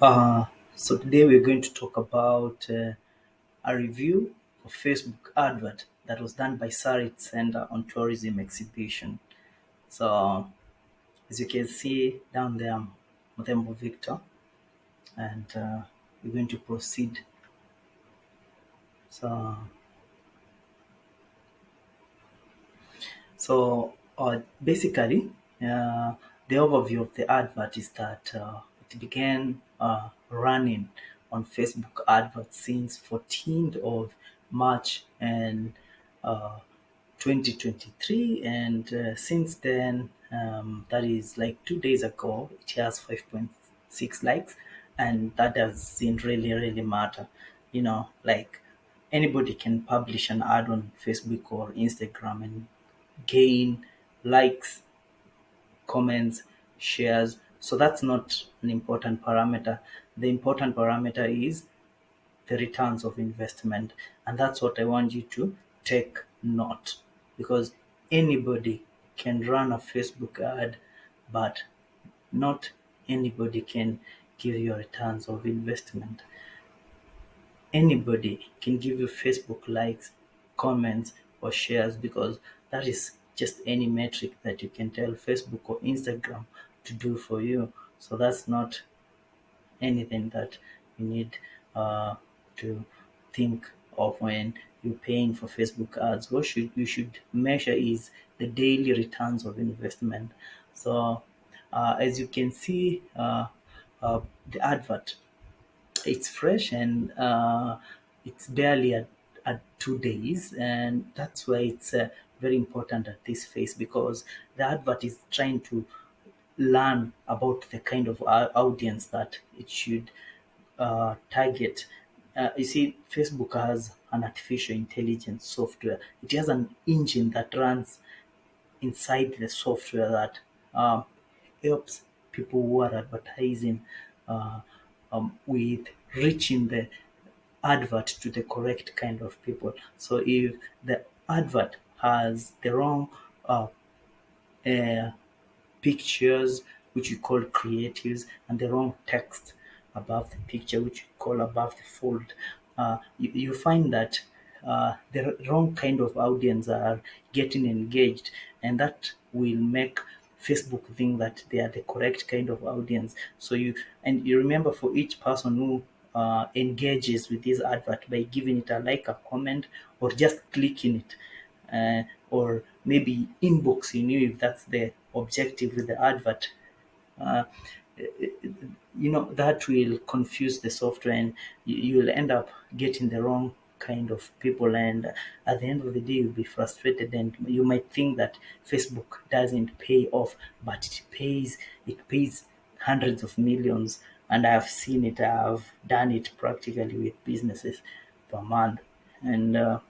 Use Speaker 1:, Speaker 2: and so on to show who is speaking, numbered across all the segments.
Speaker 1: Uh, so today we're going to talk about a review of Facebook advert that was done by Sarit Center on Tourism Exhibition. So as you can see down there, I'm Muthembo Victor, and we're going to proceed. So basically, the overview of the advert is that it began running on Facebook adverts since 14th of March and uh, 2023, and since then, that is like 2 days ago, it has 5.6 likes, and that doesn't really matter. Like anybody can publish an ad on Facebook or Instagram and gain likes, comments, shares. So that's not an important parameter. The important parameter is the returns of investment. And that's what I want you to take note, because anybody can run a Facebook ad, but not anybody can give you returns of investment. Anybody can give you Facebook likes, comments, or shares, because that is just any metric that you can tell Facebook or Instagram to do for you. So that's not anything that you need to think of when you're paying for Facebook ads. What should you should measure is the daily returns of investment. So as you can see, the advert, it's fresh, and it's barely at 2 days, and that's why it's very important at this phase, because the advert is trying to learn about the kind of audience that it should target. You see, Facebook has an artificial intelligence software. It has an engine that runs inside the software that um, helps people who are advertising uh, with reaching the advert to the correct kind of people. So if the advert has the wrong uh, uh, pictures, which we call creatives, and the wrong text above the picture, which we call above the fold, you find that the wrong kind of audience are getting engaged, and that will make Facebook think that they are the correct kind of audience. You remember, for each person who engages with this advert by giving it a like, a comment, or just clicking it, or maybe inboxing you if that's the objective with the advert. Uh, that will confuse the software, and you'll end up getting the wrong kind of people, and at the end of the day you'll be frustrated, and you might think that Facebook doesn't pay off, but it pays hundreds of millions, and I've seen it. I've done it practically with businesses per month, and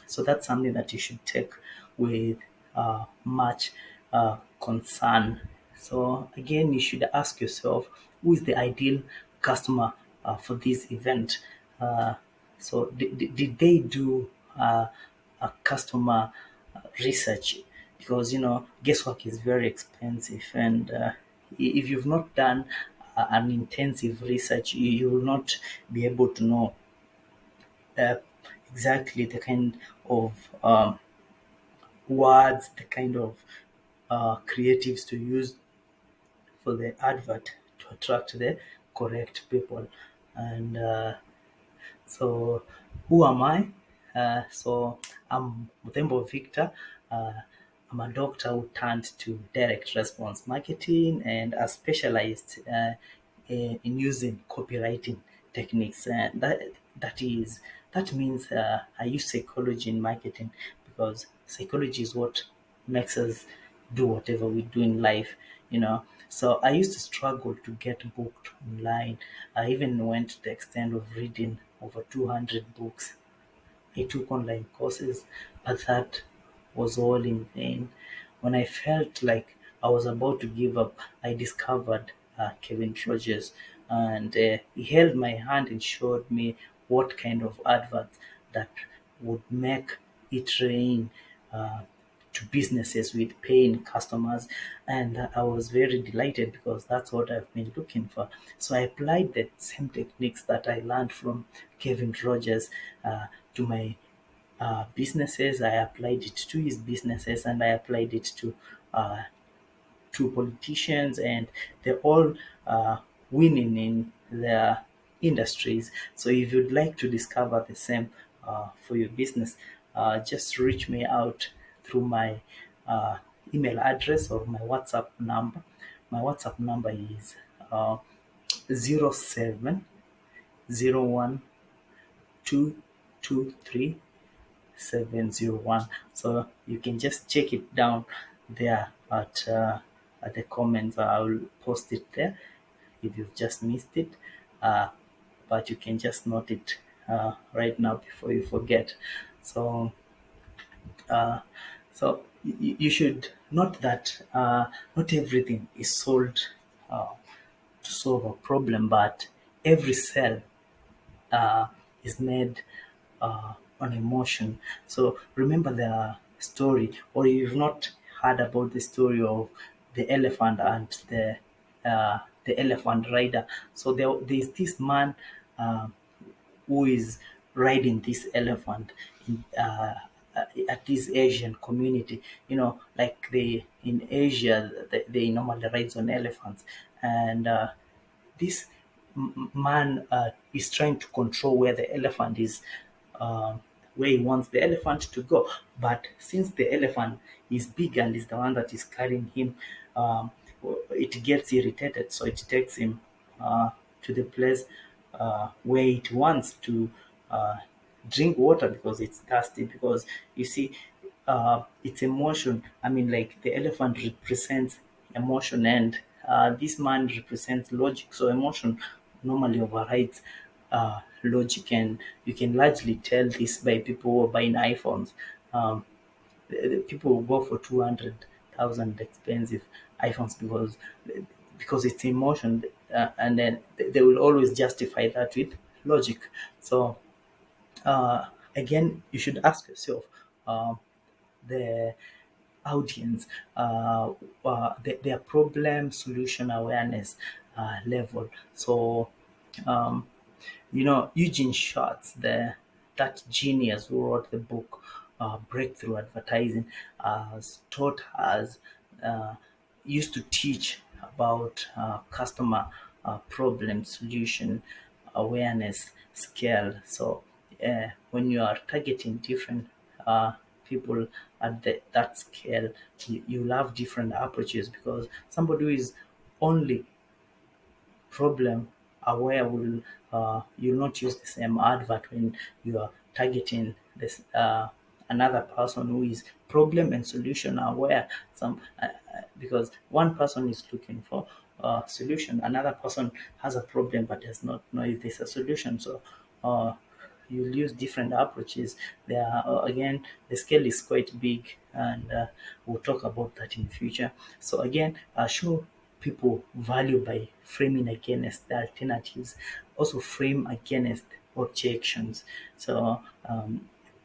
Speaker 1: so that's something that you should take with much concern. So again, you should ask yourself, who is the ideal customer for this event? Uh, so did they do a customer research? Because guesswork is very expensive, and if you've not done an intensive research, you will not be able to know uh, exactly the kind of words, the kind of creatives to use for the advert to attract the correct people. And so, who am I? So, I'm Muthembo Victor. Uh, I'm a doctor who turned to direct response marketing, and I specialized in using copywriting techniques. And that means I use psychology in marketing, because psychology is what makes us do whatever we do in life. So I used to struggle to get booked online. I even went to the extent of reading over 200 books. I took online courses, but that was all in vain. When I felt like I was about to give up, I discovered Kevin Rogers, and he held my hand and showed me what kind of adverts that would make it rain. Uh, to businesses with paying customers. And I was very delighted because that's what I've been looking for. So I applied the same techniques that I learned from Kevin Rogers to my businesses. I applied it to his businesses, and I applied it uh, to politicians, and they're all winning in their industries. So if you'd like to discover the same for your business, just reach me out through my uh, email address or my WhatsApp number. My WhatsApp number is 0701 So you can just check it down there at the comments. I'll post it there if you've just missed it. Uh, but you can just note it right now before you forget. So uh, you should note that not everything is sold uh, to solve a problem, but every cell uh, is made on emotion. So remember the story, or you've not heard about the story of the elephant and the elephant rider. So there's this man uh, who is riding this elephant in, at this Asian community. Like in Asia, they normally rides on elephants, and this man is trying to control where the elephant is, uh, where he wants the elephant to go. But since the elephant is big and is the one that is carrying him, um, it gets irritated, so it takes him to the place where it wants to uh, drink water because it's thirsty. Because you see, it's emotion. I mean, like the elephant represents emotion, and this man represents logic. So emotion normally overrides logic, and you can largely tell this by people who are buying iPhones. Um, People will go for 200,000 expensive iPhones because it's emotion, and then they will always justify that with logic. So again, you should ask yourself, the audience, their problem solution awareness level. So Eugene Schwartz, that genius who wrote the book Breakthrough Advertising, taught us, uh, used to teach about customer problem solution awareness scale. So when you are targeting different people at that scale, you'll have different approaches, because somebody who is only problem aware will you'll not use the same advert when you are targeting this another person who is problem and solution aware. Because one person is looking for a solution, another person has a problem but does not know if there's a solution. So uh, you'll use different approaches. There are, again, the scale is quite big, and we'll talk about that in future. So again, show people value by framing against the alternatives, also frame against objections. So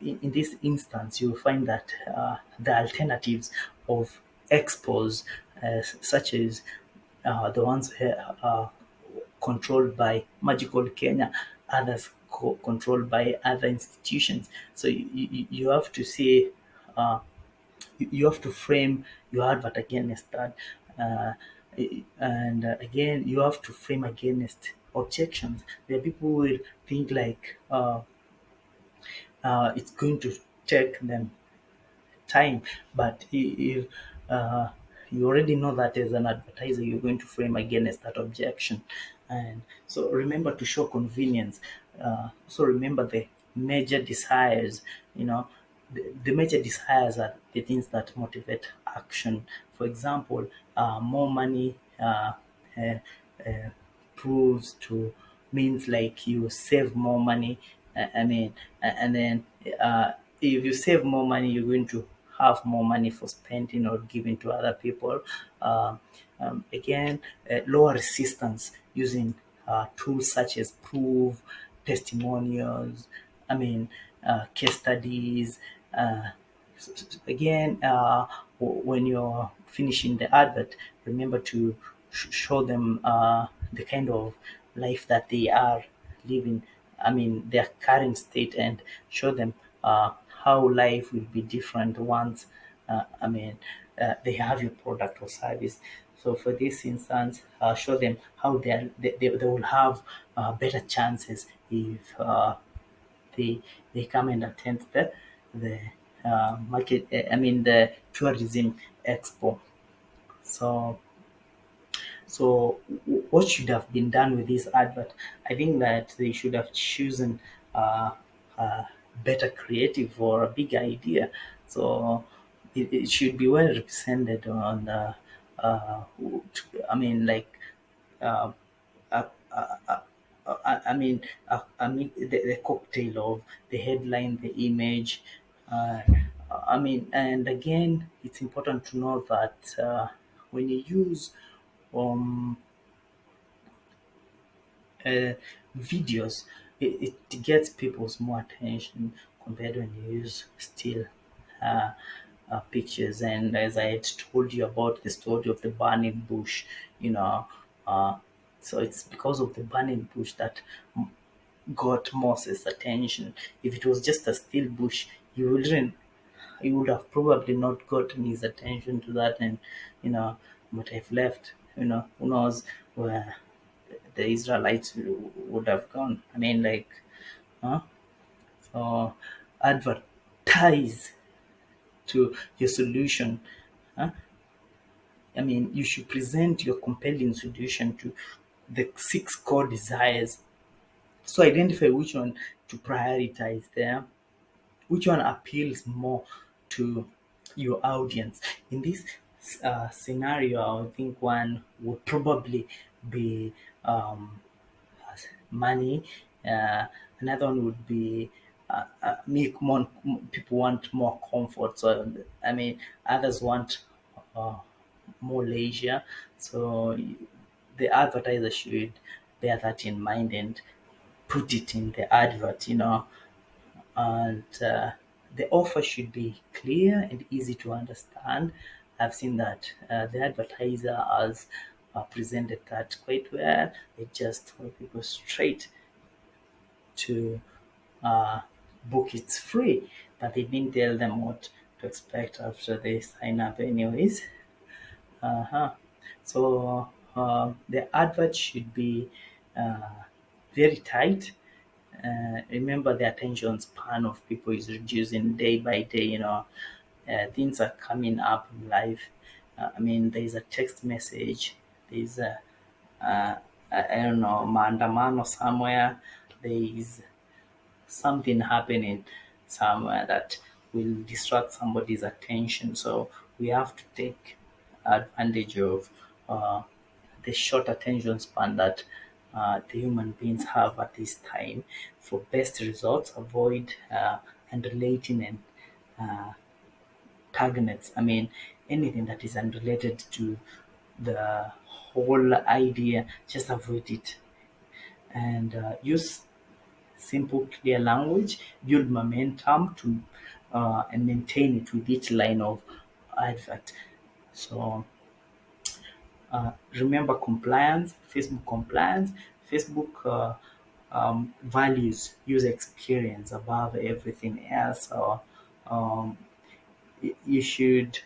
Speaker 1: in this instance, you'll find that the alternatives of expos, such as the ones controlled by Magical Kenya, others controlled by other institutions. So you have to say, uh, you have to frame your advert against that. Uh, and again, you have to frame against objections. There are people who will think like it's going to take them time. But if you already know that as an advertiser, you're going to frame against that objection. And so remember to show convenience. So remember the major desires. The major desires are the things that motivate action. For example, more money uh, uh, proves to means like you save more money. I mean, and then if you save more money, you're going to have more money for spending or giving to other people. Again, lower resistance using tools such as proof, testimonials, I mean, case studies, Again, when you're finishing the advert, remember to show them the kind of life that they are living. I mean, their current state, and show them how life will be different once. I mean, they have your product or service. So for this instance, show them how they will have better chances if they they come and attend the market. I mean the tourism expo. So what should have been done with this advert? I think that they should have chosen uh, a better creative or a big idea. So it should be well represented on. Uh, I mean, like uh, uh, uh, uh, I mean the cocktail of the headline, the image. Uh, I mean, and again, it's important to know that when you use um, uh, videos, it gets people's more attention compared when you use still uh, pictures. And as I had told you about the story of the burning bush, you know, uh, so it's because of the burning bush that got Moses' attention. If it was just a still bush, he would have probably not gotten his attention to that, and you know, would have left. You know, who knows where the Israelites would have gone. I mean, like, huh? So advertise to your solution. Huh? I mean, you should present your compelling solution to the six core desires. So identify which one to prioritize there, which one appeals more to your audience. In this scenario, I think one would probably be um, money. Uh, Another one would be make more people want more comfort. So I mean, others want uh, more leisure. So the advertiser should bear that in mind and put it in the advert. You know, and the offer should be clear and easy to understand. I've seen that the advertiser has presented that quite well. They just want people straight to uh, book. It's free, but they didn't tell them what to expect after they sign up, anyways. Uh-huh. So the advert should be uh, very tight. Remember, the attention span of people is reducing day by day. You know, things are coming up in life. I mean, there is a text message. There is a uh, I don't know, maandamano somewhere. There is something happening somewhere that will distract somebody's attention. So we have to take advantage of uh, the short attention span that the human beings have at this time for best results. Avoid unrelating and uh, tagnets. I mean, anything that is unrelated to the whole idea, just avoid it and use simple, clear language, build momentum to and maintain it with each line of advert. So remember compliance, Facebook compliance, Facebook values user experience above everything else. So um, you should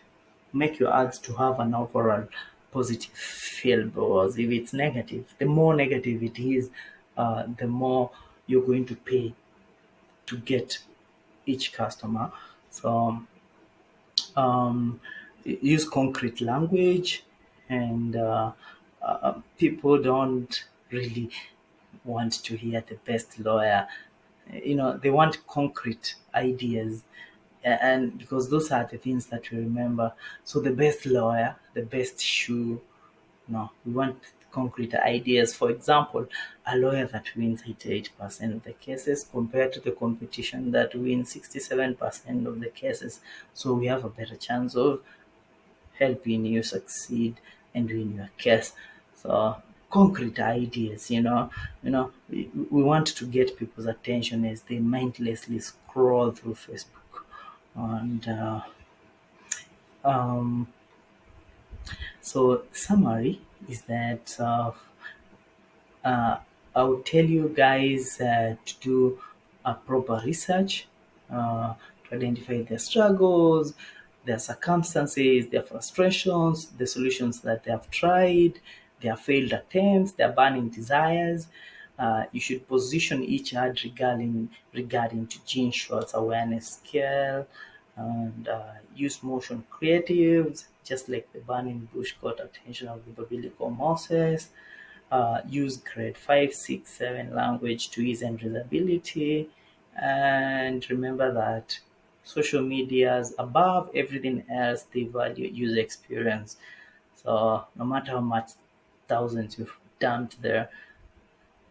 Speaker 1: make your ads to have an overall positive feel, because if it's negative, the more negative it is, the more you're going to pay to get each customer. So use concrete language, and people don't really want to hear the best lawyer. You know, they want concrete ideas, and because those are the things that we remember. So the best lawyer, the best shoe. No, we want concrete ideas. For example, a lawyer that wins 88% of the cases compared to the competition that wins 67% of the cases. So we have a better chance of helping you succeed and win your case. So concrete ideas, we want to get people's attention as they mindlessly scroll through Facebook. And um, so summary is that uh, I'll tell you guys to do a proper research to identify their struggles, their circumstances, their frustrations, the solutions that they have tried, their failed attempts, their burning desires. You should position each ad regarding to Gene Schwartz awareness scale and use motion creatives, just like the burning bush caught attention of the biblical Moses. Use grade 5, 6, 7 language to ease and readability. And remember that social medias, above everything else, they value user experience. So no matter how much thousands you've dumped there,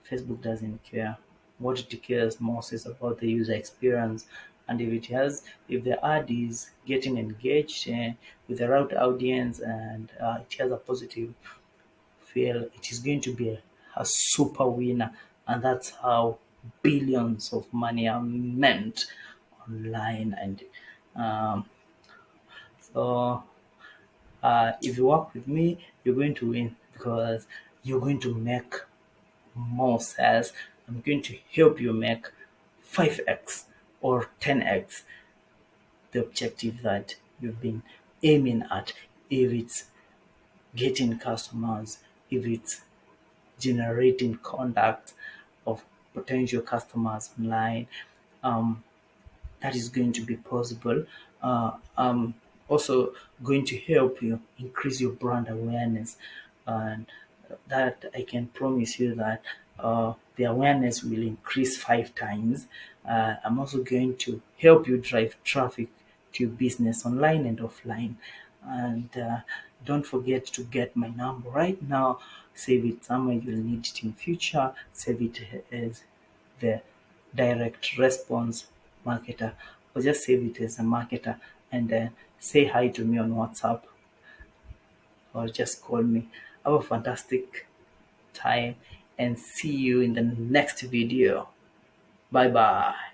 Speaker 1: Facebook doesn't care. What it cares most is about the user experience. And if the ad is getting engaged with the right audience and it has a positive feel, it is going to be a super winner. And that's how billions of money are meant online. And um, so if you work with me, you're going to win because you're going to make more sales. I'm going to help you make 5x or 10x the objective that you've been aiming at. If it's getting customers, if it's generating contact of potential customers online, um, that is going to be possible. Also going to help you increase your brand awareness, and that I can promise you that the awareness will increase 5 times. I'm also going to help you drive traffic to your business online and offline. And don't forget to get my number right now. Save it somewhere, you'll need it in future. Save it as the direct response marketer, or just save it as a marketer and say hi to me on WhatsApp or just call me. Have a fantastic time and see you in the next video. Bye bye.